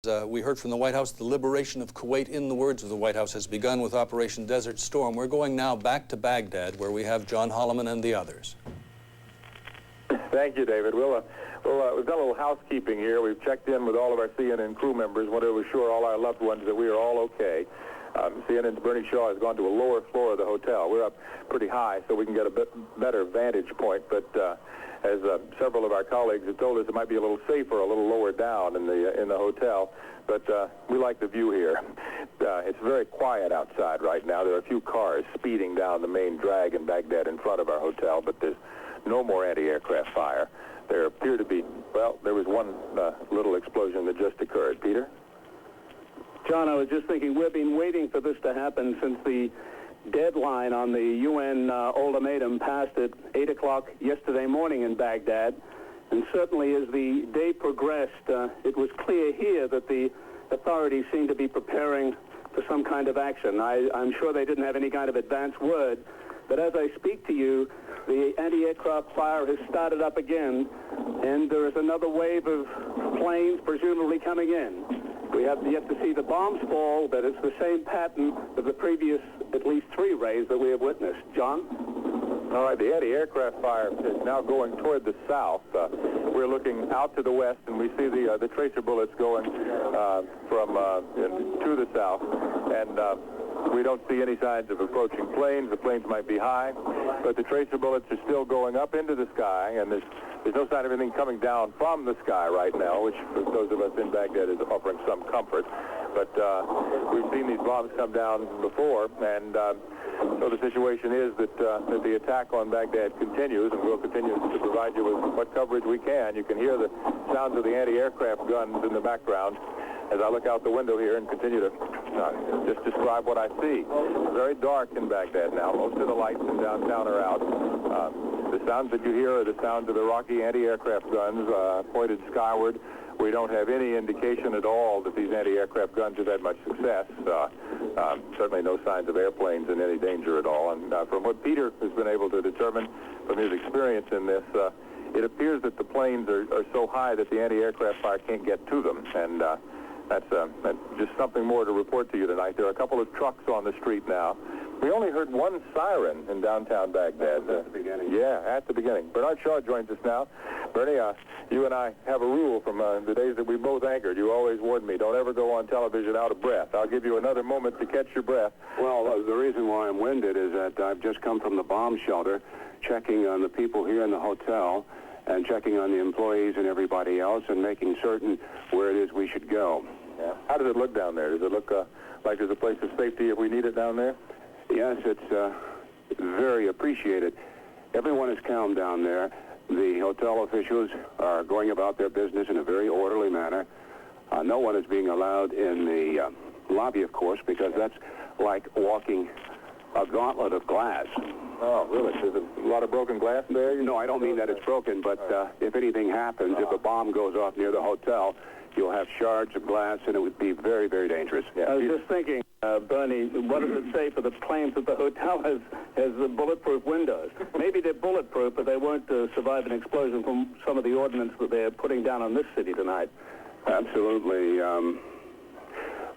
We heard from the White House, the liberation of Kuwait, in the words of the White House, has begun with Operation Desert Storm. We're going now back to Baghdad, where we have John Holloman and the others. Thank you, David. We've done a little housekeeping here. We've checked in with all of our CNN crew members, wanted to assure all our loved ones that we are all okay. CNN's Bernie Shaw has gone to a lower floor of the hotel. We're up pretty high, so we can get a bit better vantage point, but as several of our colleagues have told us, it might be a little safer, a little lower down in the hotel. But we like the view here. It's very quiet outside right now. There are a few cars speeding down the main drag in Baghdad in front of our hotel, but there's no more anti-aircraft fire. There appear to be, well, there was one little explosion that just occurred. Peter? John, I was just thinking, we've been waiting for this to happen since the deadline on the UN ultimatum passed at 8 o'clock yesterday morning in Baghdad. And certainly as the day progressed, it was clear here that the authorities seemed to be preparing for some kind of action. I'm sure they didn't have any kind of advance word, but as I speak to you, the anti-aircraft fire has started up again, and there is another wave of planes presumably coming in. We have yet to see the bombs fall, but it's the same pattern of the previous at least 3 rays that we have witnessed. John? All right, the anti-aircraft fire is now going toward the south. We're looking out to the west, and we see the tracer bullets going to the south. And we don't see any signs of approaching planes. The planes might be high, but the tracer bullets are still going up into the sky, and there's no sign of anything coming down from the sky right now, which for those of us in Baghdad is offering some comfort. But we've seen these bombs come down before, and so the situation is that the attack on Baghdad continues, and we'll continue to provide you with what coverage we can. You can hear the sounds of the anti-aircraft guns in the background as I look out the window here and continue to just describe what I see. It's very dark in Baghdad now. Most of the lights in downtown are out. The sounds that you hear are the sounds of Iraqi anti-aircraft guns pointed skyward. We don't have any indication at all that these anti-aircraft guns have had much success. Certainly no signs of airplanes in any danger at all. And from what Peter has been able to determine from his experience in this, it appears that the planes are so high that the anti-aircraft fire can't get to them. And that's just something more to report to you tonight. There are a couple of trucks on the street now. We only heard one siren in downtown Baghdad. At the beginning. Yeah, at the beginning. Bernard Shaw joins us now. Bernie, you and I have a rule from the days that we both anchored. You always warned me, don't ever go on television out of breath. I'll give you another moment to catch your breath. Well, the reason why I'm winded is that I've just come from the bomb shelter, checking on the people here in the hotel and checking on the employees and everybody else and making certain where it is we should go. Yeah. How does it look down there? Does it look like there's a place of safety if we need it down there? Yes, it's very appreciated. Everyone is calm down there. The hotel officials are going about their business in a very orderly manner. No one is being allowed in the lobby, of course, because that's like walking a gauntlet of glass. Oh, really? There's a lot of broken glass there? No, I don't mean that it's broken, but if anything happens, if a bomb goes off near the hotel, you'll have shards of glass, and it would be very, very dangerous. Yeah. I was just thinking, Bernie, what does it say for the planes that the hotel has the bulletproof windows? Maybe they're bulletproof, but they won't survive an explosion from some of the ordnance that they're putting down on this city tonight. Absolutely.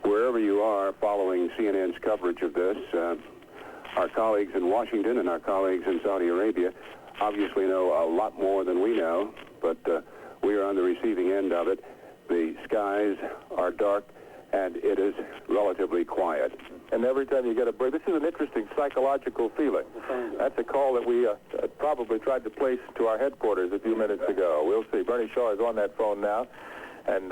Wherever you are following CNN's coverage of this, our colleagues in Washington and our colleagues in Saudi Arabia obviously know a lot more than we know, but we are on the receiving end of it. The skies are dark, and it is relatively quiet. And every time you get a break, this is an interesting psychological feeling. That's a call that we probably tried to place to our headquarters a few minutes ago. We'll see. Bernie Shaw is on that phone now, and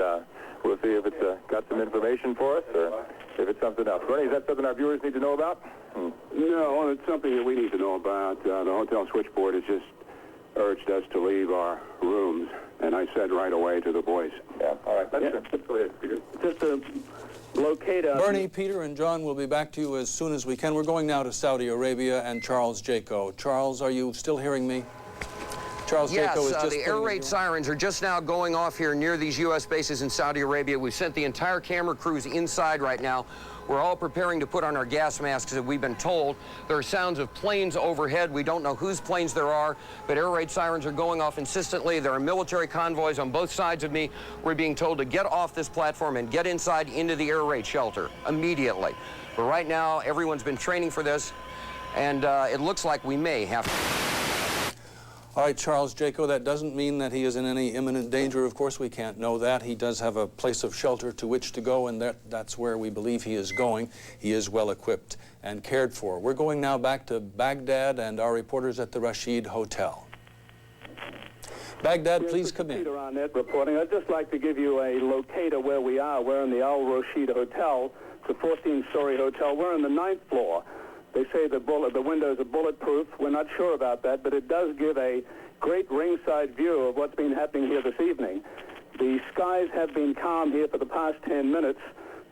we'll see if it's got some information for us or if it's something else. Bernie, is that something our viewers need to know about? No, it's something that we need to know about. The hotel switchboard has just urged us to leave our rooms, and I said right away to the boys. Yeah, all right. Let's go ahead, Peter. Just to locate us. Bernie, Peter, and John will be back to you as soon as we can. We're going now to Saudi Arabia and Charles Jaco. Charles, are you still hearing me? Charles Yes, Jaco is just the air putting raid sirens are just now going off here near these U.S. bases in Saudi Arabia. We've sent the entire camera crews inside right now. We're all preparing to put on our gas masks, as we've been told. There are sounds of planes overhead. We don't know whose planes there are, but air raid sirens are going off insistently. There are military convoys on both sides of me. We're being told to get off this platform and get inside into the air raid shelter immediately. But right now, everyone's been training for this, and it looks like we may have to. All right, Charles Jaco, that doesn't mean that he is in any imminent danger. Of course, we can't know that. He does have a place of shelter to which to go, and that's where we believe he is going. He is well equipped and cared for. We're going now back to Baghdad and our reporters at the Rashid Hotel. Baghdad, please come in. Peter Arnett reporting. I'd just like to give you a locator where we are. We're in the Al Rashid Hotel. It's a 14-story hotel. We're on the 9th floor. They say the windows are bulletproof. We're not sure about that, but it does give a great ringside view of what's been happening here this evening. The skies have been calm here for the past 10 minutes.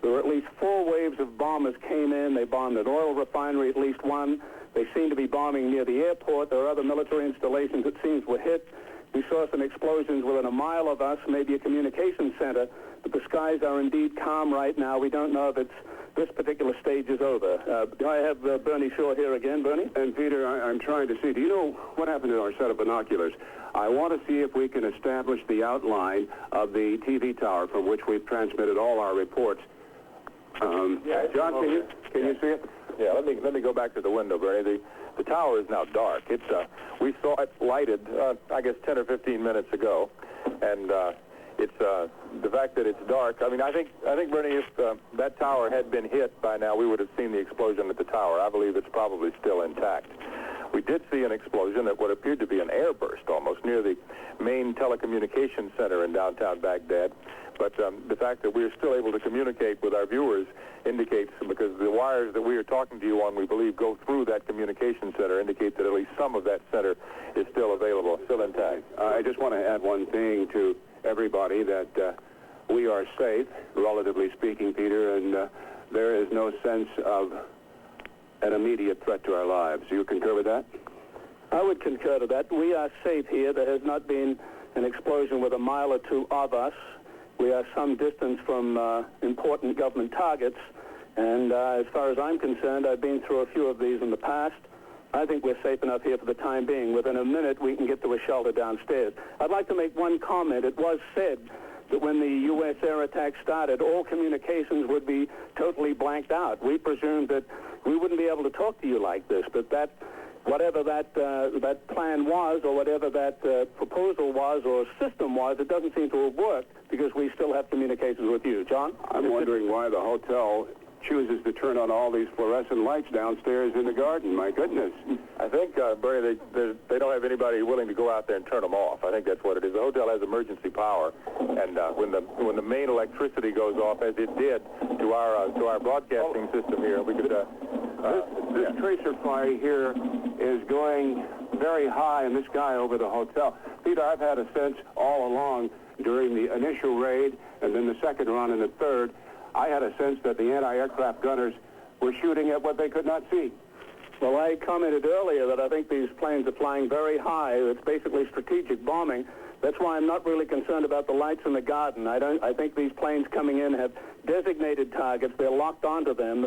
There were at least 4 waves of bombers came in. They bombed an oil refinery, at least one. They seem to be bombing near the airport. There are other military installations it seems were hit. We saw some explosions within a mile of us, maybe a communications center. But the skies are indeed calm right now. We don't know if this particular stage is over. Do I have Bernie Shaw here again, Bernie? And Peter, I'm trying to see, do you know what happened to our set of binoculars? I want to see if we can establish the outline of the TV tower from which we've transmitted all our reports. John, can you see it? Yeah, let me go back to the window, Bernie. The tower is now dark. We saw it lighted, I guess, 10 or 15 minutes ago, and it's the fact that it's dark. I mean, I think Bernie, if that tower had been hit by now, we would have seen the explosion at the tower. I believe it's probably still intact. We did see an explosion at what appeared to be an airburst almost near the main telecommunications center in downtown Baghdad. But the fact that we are still able to communicate with our viewers indicates, because the wires that we are talking to you on, we believe, go through that communication center, indicate that at least some of that center is still available, still intact. I just want to add one thing to everybody, that we are safe, relatively speaking, Peter, and there is no sense of an immediate threat to our lives. Do you concur with that? I would concur to that. We are safe here. There has not been an explosion with a mile or two of us. We are some distance from important government targets, and as far as I'm concerned, I've been through a few of these in the past. I think we're safe enough here for the time being. Within a minute, we can get to a shelter downstairs. I'd like to make one comment. It was said that when the U.S. air attack started, all communications would be totally blanked out. We presumed that we wouldn't be able to talk to you like this, but whatever that plan was, or whatever that proposal was, or system was, it doesn't seem to have worked, because we still have communications with you. John? I'm wondering why the hotel chooses to turn on all these fluorescent lights downstairs in the garden. My goodness. I think, Bernie, they don't have anybody willing to go out there and turn them off. I think that's what it is. The hotel has emergency power, and when the main electricity goes off, as it did to our broadcasting system here, we could. This tracer fire here is going very high in the sky over the hotel. Peter, I've had a sense all along during the initial raid and then the second run and the third, I had a sense that the anti-aircraft gunners were shooting at what they could not see. Well, I commented earlier that I think these planes are flying very high. It's basically strategic bombing. That's why I'm not really concerned about the lights in the garden. I think these planes coming in have designated targets. They're locked onto them.